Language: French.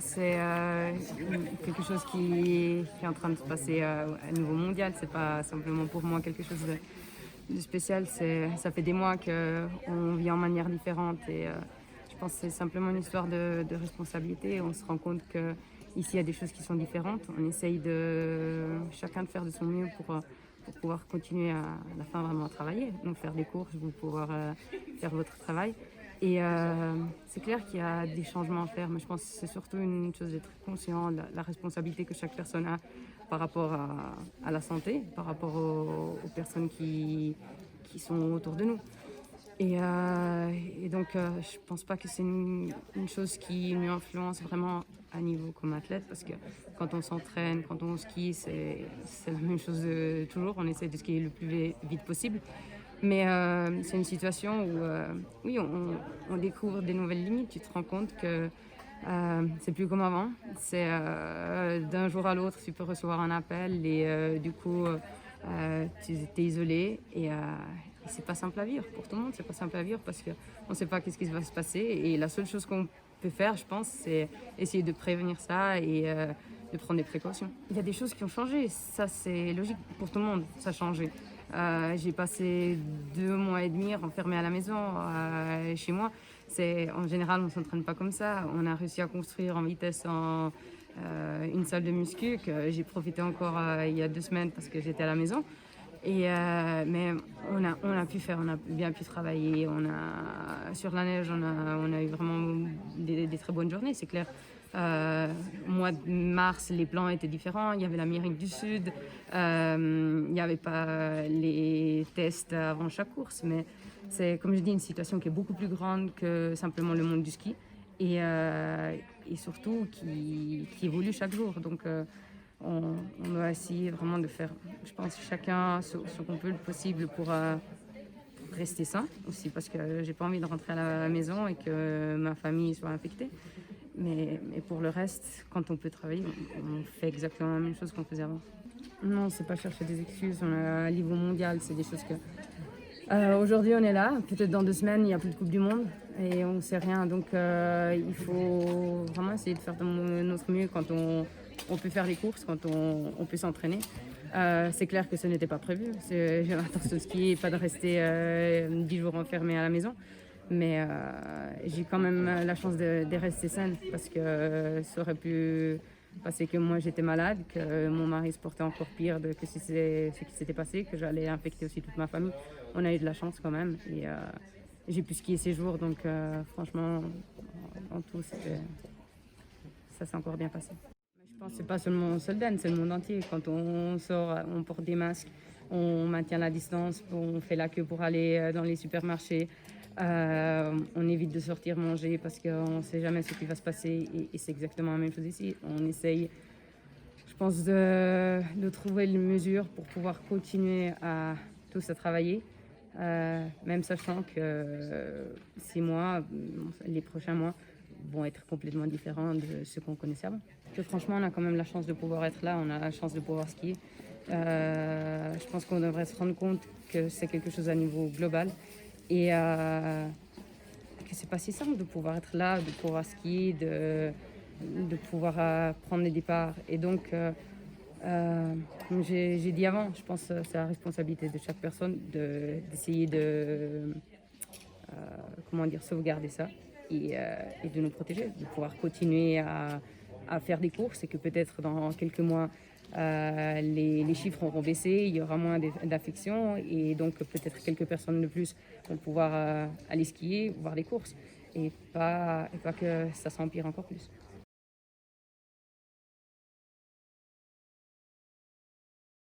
c'est quelque chose qui est en train de se passer à niveau mondial. C'est pas simplement pour moi quelque chose de spécial. Ça fait des mois qu'on vit en manière différente et je pense que c'est simplement une histoire de responsabilité. On se rend compte que ici il y a des choses qui sont différentes. On essaye chacun de faire de son mieux pour pouvoir continuer à la fin vraiment à travailler. Donc faire des courses, vous pouvoir faire votre travail. Et c'est clair qu'il y a des changements à faire, mais je pense que c'est surtout une chose d'être conscient de la responsabilité que chaque personne a par rapport à la santé, par rapport aux personnes qui sont autour de nous. Et donc, je pense pas que c'est une chose qui nous influence vraiment à niveau comme athlète, parce que quand on s'entraîne, quand on skie, c'est la même chose toujours. On essaie de skier le plus vite possible. Mais c'est une situation où, oui, on découvre des nouvelles limites. Tu te rends compte que c'est plus comme avant. C'est d'un jour à l'autre, tu peux recevoir un appel et du coup, tu es isolé et c'est pas simple à vivre pour tout le monde. C'est pas simple à vivre parce qu'on ne sait pas qu'est-ce qui va se passer. Et la seule chose qu'on peut faire, je pense, c'est essayer de prévenir ça et de prendre des précautions. Il y a des choses qui ont changé. Ça, c'est logique pour tout le monde. Ça a changé. J'ai passé 2 mois et demi renfermée à la maison, chez moi. En général, on ne s'entraîne pas comme ça. On a réussi à construire en vitesse une salle de muscu que j'ai profité encore il y a 2 semaines parce que j'étais à la maison. Mais on a pu faire, on a bien pu travailler. Sur la neige, on a eu vraiment des très bonnes journées, c'est clair. Au mois de mars, les plans étaient différents. Il y avait l'Amérique du Sud. Il n'y avait pas les tests avant chaque course. Mais c'est, comme je dis, une situation qui est beaucoup plus grande que simplement le monde du ski. Et surtout qui évolue chaque jour. Donc, on doit essayer vraiment de faire, je pense, chacun ce qu'on peut le possible pour rester sain aussi, parce que j'ai pas envie de rentrer à la maison et que ma famille soit infectée. Mais pour le reste, quand on peut travailler, on fait exactement la même chose qu'on faisait avant. Non, c'est pas chercher des excuses. À niveau mondial, c'est des choses que aujourd'hui on est là, peut-être dans 2 semaines il n'y a plus de Coupe du Monde et on ne sait rien. Donc il faut vraiment essayer de faire de notre mieux quand on peut faire les courses, quand on peut s'entraîner. C'est clair que ce n'était pas prévu. J'ai l'intention de skier et pas de rester 10 jours enfermé à la maison. Mais j'ai quand même la chance de rester saine parce que ça aurait pu passer que moi j'étais malade, que mon mari se portait encore pire que si c'est ce qui s'était passé, que j'allais infecter aussi toute ma famille. On a eu de la chance quand même et j'ai pu skier ces jours, donc franchement, en tout, ça s'est encore bien passé. Je pense que c'est pas seulement Solden, c'est le monde entier. Quand on sort, on porte des masques, on maintient la distance, on fait la queue pour aller dans les supermarchés. On évite de sortir manger parce qu'on ne sait jamais ce qui va se passer et c'est exactement la même chose ici. On essaye, je pense, de trouver les mesures pour pouvoir continuer à tous à travailler, même sachant que 6 mois, les prochains mois, vont être complètement différents de ce qu'on connaissait avant. Que franchement, on a quand même la chance de pouvoir être là, on a la chance de pouvoir skier. Je pense qu'on devrait se rendre compte que c'est quelque chose à niveau global et que c'est pas si simple de pouvoir être là, de pouvoir skier, de pouvoir prendre des départs. Et donc, comme j'ai dit avant, je pense que c'est la responsabilité de chaque personne d'essayer comment dire, sauvegarder ça et de nous protéger, de pouvoir continuer à faire des courses et que peut-être dans quelques mois, les chiffres auront baissé, il y aura moins d'infections et donc peut-être quelques personnes de plus vont pouvoir aller skier, voir des courses et pas que ça s'empire encore plus.